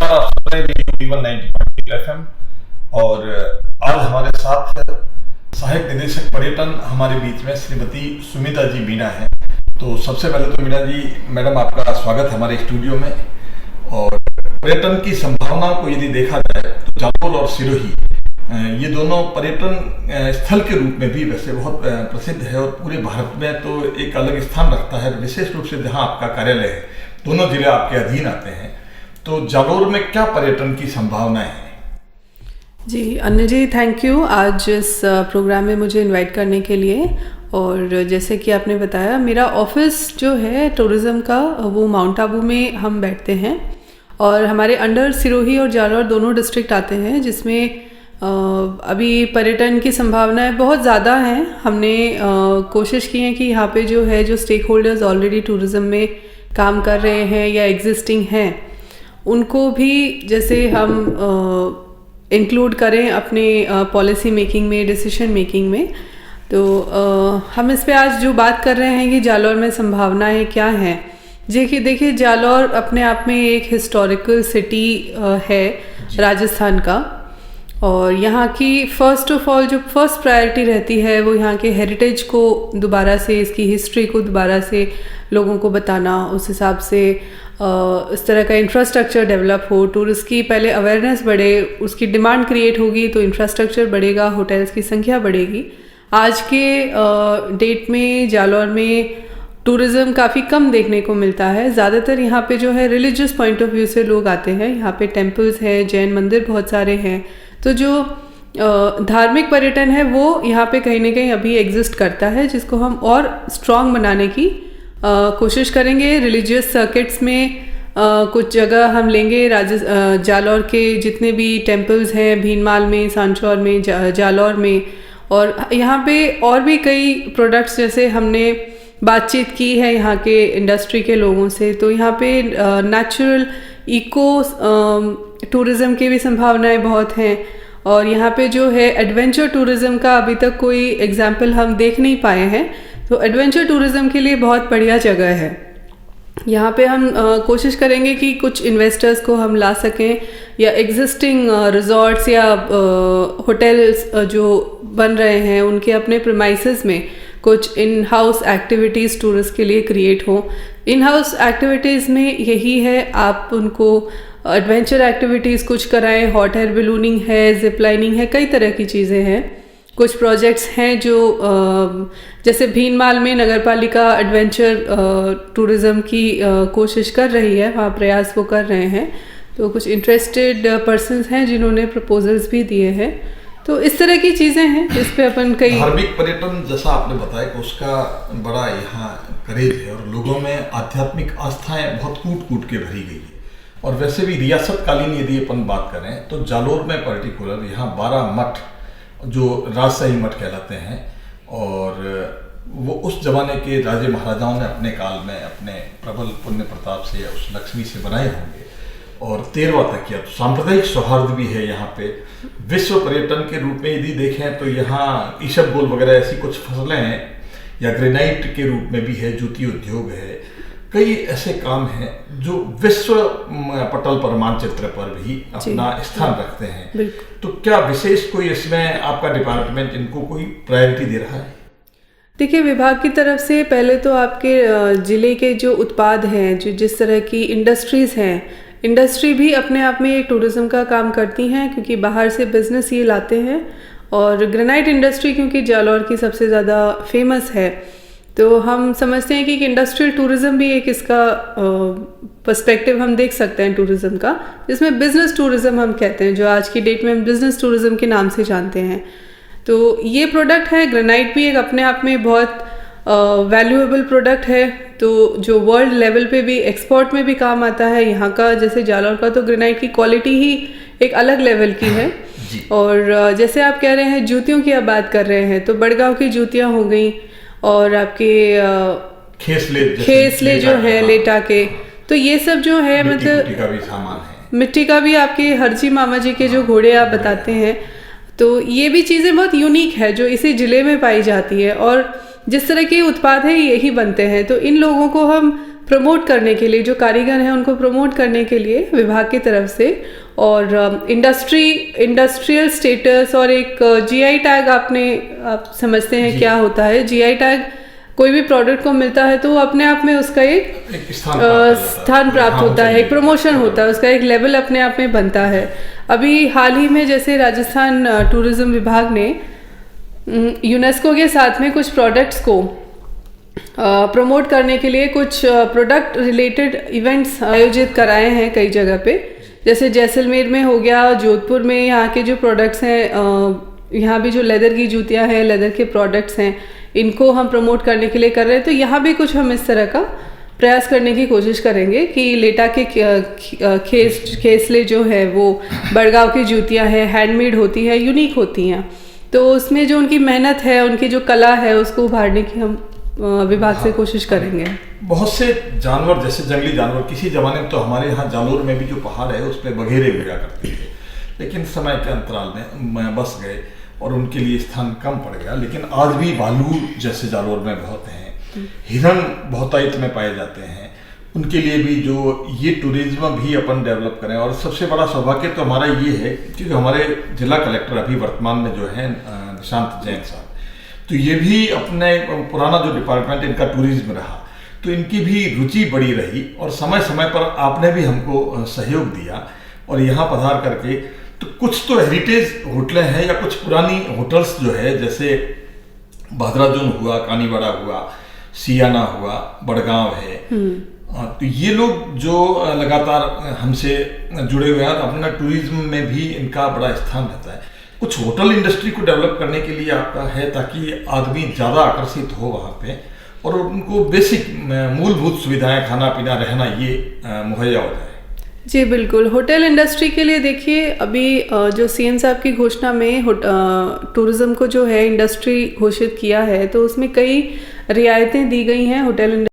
नमस्कार, आप सुन रहे रेडियो V1 90.8 FM। और आज हमारे साथ सहायक निदेशक पर्यटन हमारे बीच में श्रीमती सुमिता जी मीणा है। तो सबसे पहले तो मीणा जी मैडम, आपका स्वागत है हमारे स्टूडियो में। और पर्यटन की संभावनाओं को यदि देखा जाए तो जालोर और सिरोही ये दोनों पर्यटन स्थल के रूप में भी वैसे बहुत प्रसिद्ध है और पूरे भारत में तो एक अलग स्थान रखता है, विशेष रूप से जहाँ आपका कार्यालय है। दोनों जिले आपके अधीन आते हैं। तो जालोर में क्या पर्यटन की संभावनाएं हैं? जी अन्य जी, थैंक यू आज इस प्रोग्राम में मुझे इनवाइट करने के लिए। और जैसे कि आपने बताया, मेरा ऑफिस जो है टूरिज़्म का वो माउंट आबू में हम बैठते हैं और हमारे अंडर सिरोही और जालोर दोनों डिस्ट्रिक्ट आते हैं, जिसमें अभी पर्यटन की संभावनाएं बहुत ज़्यादा हैं। हमने कोशिश की है कि यहाँ पे जो है, जो स्टेक होल्डर्स ऑलरेडी टूरिज़्म में काम कर रहे हैं या एग्जिस्टिंग हैं, उनको भी जैसे हम इंक्लूड करें अपने पॉलिसी मेकिंग में, डिसीजन मेकिंग में। तो हम इस पे आज जो बात कर रहे हैं कि जालोर में संभावनाएं क्या हैं। देखिए जालोर अपने आप में एक हिस्टोरिकल सिटी है राजस्थान का, और यहाँ की फर्स्ट ऑफ ऑल जो फर्स्ट प्रायोरिटी रहती है वो यहाँ के हेरिटेज को दोबारा से, इसकी हिस्ट्री को दोबारा से लोगों को बताना, उस हिसाब से इस तरह का इंफ्रास्ट्रक्चर डेवलप हो, टूरिस्ट की पहले अवेयरनेस बढ़े, उसकी डिमांड क्रिएट होगी तो इंफ्रास्ट्रक्चर बढ़ेगा, होटल्स की संख्या बढ़ेगी। आज के डेट में जालोर में टूरिज़्म काफ़ी कम देखने को मिलता है। ज़्यादातर यहाँ पे जो है रिलीजियस पॉइंट ऑफ व्यू से लोग आते हैं। यहाँ पे टेम्पल्स हैं, जैन मंदिर बहुत सारे हैं। तो जो धार्मिक पर्यटन है वो यहाँ पे कहीं ना कहीं अभी एग्जिस्ट करता है, जिसको हम और स्ट्रॉन्ग बनाने की कोशिश करेंगे। रिलीजियस सर्किट्स में कुछ जगह हम लेंगे। जालोर के जितने भी टेम्पल्स हैं, भीनमाल में, सांचौर में, जालोर में, और यहाँ पे और भी कई प्रोडक्ट्स, जैसे हमने बातचीत की है यहाँ के इंडस्ट्री के लोगों से, तो यहाँ पे नेचुरल इको टूरिज़्म की भी संभावनाएं बहुत हैं। और यहाँ पे जो है एडवेंचर टूरिज़्म का अभी तक कोई एग्जाम्पल हम देख नहीं पाए हैं, तो एडवेंचर टूरिज़्म के लिए बहुत बढ़िया जगह है। यहाँ पे हम कोशिश करेंगे कि कुछ इन्वेस्टर्स को हम ला सकें, या एग्जिस्टिंग रिजॉर्ट्स या होटल्स जो बन रहे हैं उनके अपने प्रीमाइसेस में कुछ इन हाउस एक्टिविटीज़ टूरिस्ट के लिए क्रिएट हो। इन हाउस एक्टिविटीज़ में यही है, आप उनको एडवेंचर एक्टिविटीज़ कुछ कराएं। हॉट एयर बलूनिंग है, जिप लाइनिंग है, कई तरह की चीज़ें हैं। कुछ प्रोजेक्ट्स हैं जो जैसे भीनमाल में नगर पालिका एडवेंचर टूरिज़्म की कोशिश कर रही है, वहाँ प्रयास वो कर रहे हैं। तो कुछ इंटरेस्टेड पर्सन्स हैं जिन्होंने प्रपोजल्स भी दिए हैं। तो इस तरह की चीज़ें हैं जिस पे अपन कई धार्मिक पर्यटन, जैसा आपने बताया कि उसका बड़ा यहाँ करेज है और लोगों में आध्यात्मिक आस्थाएं बहुत कूट कूट के भरी गई है। और वैसे भी रियासत कालीन यदि अपन बात करें तो जालोर में पर्टिकुलर यहाँ 12 मठ जो राजशाही मठ कहलाते हैं, और वो उस जमाने के राजे महाराजाओं ने अपने काल में अपने प्रबल पुण्य प्रताप से या उस लक्ष्मी से बनाए होंगे। और 13वां तक किया तो सांप्रदायिक सौहार्द भी है यहाँ पे। विश्व पर्यटन के रूप में यदि देखें तो यहाँ ईशबगोल वगैरह ऐसी कुछ फसलें हैं, या ग्रेनाइट के रूप में भी है, जूती उद्योग है, कई ऐसे काम हैं जो विश्व पटल पर, मानचित्र पर भी अपना स्थान रखते हैं। तो क्या विशेष कोई इसमें आपका डिपार्टमेंट इनको कोई प्रायोरिटी दे रहा है? देखिए, विभाग की तरफ से पहले तो आपके ज़िले के जो उत्पाद हैं, जो जिस तरह की इंडस्ट्रीज़ हैं, इंडस्ट्री भी अपने आप में एक टूरिज़्म का काम करती हैं, क्योंकि बाहर से बिजनेस ये लाते हैं। और ग्रेनाइट इंडस्ट्री क्योंकि जालोर की सबसे ज़्यादा फेमस है, तो हम समझते हैं कि इंडस्ट्रियल टूरिज़्म भी एक इसका पर्सपेक्टिव हम देख सकते हैं टूरिज़्म का, जिसमें बिज़नेस टूरिज़्म हम कहते हैं, जो आज की डेट में हम बिज़नेस टूरिज़्म के नाम से जानते हैं। तो ये प्रोडक्ट है, ग्रेनाइट भी एक अपने आप में बहुत वैल्यूएबल प्रोडक्ट है, तो जो वर्ल्ड लेवल पे भी एक्सपोर्ट में भी काम आता है। यहाँ का जैसे जालोर का तो ग्रेनाइट की क्वालिटी ही एक अलग लेवल की है। और जैसे आप कह रहे हैं जूतियों की आप बात कर रहे हैं, तो बड़गांव की जूतियाँ हो गई, और आपके खेसले जो है लेटा के, तो ये सब जो है मतलब मिट्टी का भी आपके हरजी मामा जी के जो घोड़े आप बताते हैं, तो ये भी चीज़ें बहुत यूनिक है जो इसी ज़िले में पाई जाती है। और जिस तरह के उत्पाद हैं यही बनते हैं, तो इन लोगों को हम प्रमोट करने के लिए, जो कारीगर हैं उनको प्रमोट करने के लिए विभाग की तरफ से, और इंडस्ट्रियल स्टेटस और एक जीआई टैग, आप समझते हैं क्या होता है जीआई टैग? कोई भी प्रोडक्ट को मिलता है तो वो अपने आप में उसका एक स्थान प्राप्त होता है, एक प्रमोशन होता है, उसका एक लेवल अपने आप में बनता है। अभी हाल ही में जैसे राजस्थान टूरिज्म विभाग ने यूनेस्को के साथ में कुछ प्रोडक्ट्स को प्रमोट करने के लिए कुछ प्रोडक्ट रिलेटेड इवेंट्स आयोजित कराए हैं कई जगह पे, जैसे जैसलमेर में हो गया, जोधपुर में यहाँ के जो प्रोडक्ट्स हैं, यहाँ भी जो लेदर की जूतियाँ हैं, लेदर के प्रोडक्ट्स हैं, इनको हम प्रमोट करने के लिए कर रहे हैं। तो यहाँ भी कुछ हम इस तरह का प्रयास करने की कोशिश करेंगे कि लेटा के खेसले जो है वो बड़गांव की जूतियाँ हैं, हैंडमेड होती है, यूनिक होती हैं, तो उसमें जो उनकी मेहनत है, उनकी जो कला है, उसको उभारने की हम विभाग से कोशिश करेंगे। बहुत से जानवर, जैसे जंगली जानवर, किसी जमाने में तो हमारे यहाँ जालोर में भी जो पहाड़ है उस पर बघेरे मिला करते थे, लेकिन समय के अंतराल में बस गए और उनके लिए स्थान कम पड़ गया। लेकिन आज भी भालू जैसे जालोर में बहुत हैं, हिरण बहुतायत में पाए जाते हैं, उनके लिए भी जो ये टूरिज्म भी अपन डेवलप करें। और सबसे बड़ा सौभाग्य तो हमारा ये है क्योंकि हमारे जिला कलेक्टर अभी वर्तमान में जो है निशांत जैन साहब, तो ये भी अपने पुराना जो डिपार्टमेंट इनका टूरिज्म रहा, तो इनकी भी रुचि बड़ी रही और समय समय पर आपने भी हमको सहयोग दिया और यहाँ पधार करके तो कुछ तो हेरिटेज होटलें हैं या कुछ पुरानी होटल्स जो है, जैसे भादराजून हुआ, कानीवाड़ा हुआ, सियाना हुआ, बड़गांव है, तो ये लोग जो लगातार हमसे जुड़े हुए हैं, अपना टूरिज्म में भी इनका बड़ा स्थान रहता है। कुछ होटल इंडस्ट्री को डेवलप करने के लिए आपका है ताकि आदमी ज़्यादा आकर्षित हो वहाँ पे और उनको बेसिक मूलभूत सुविधाएं, खाना पीना, रहना, ये मुहैया हो जाए। जी बिल्कुल, होटल इंडस्ट्री के लिए देखिए अभी जो सीएम साहब की घोषणा में टूरिज्म को जो है इंडस्ट्री घोषित किया है, तो उसमें कई रियायतें दी गई हैं होटल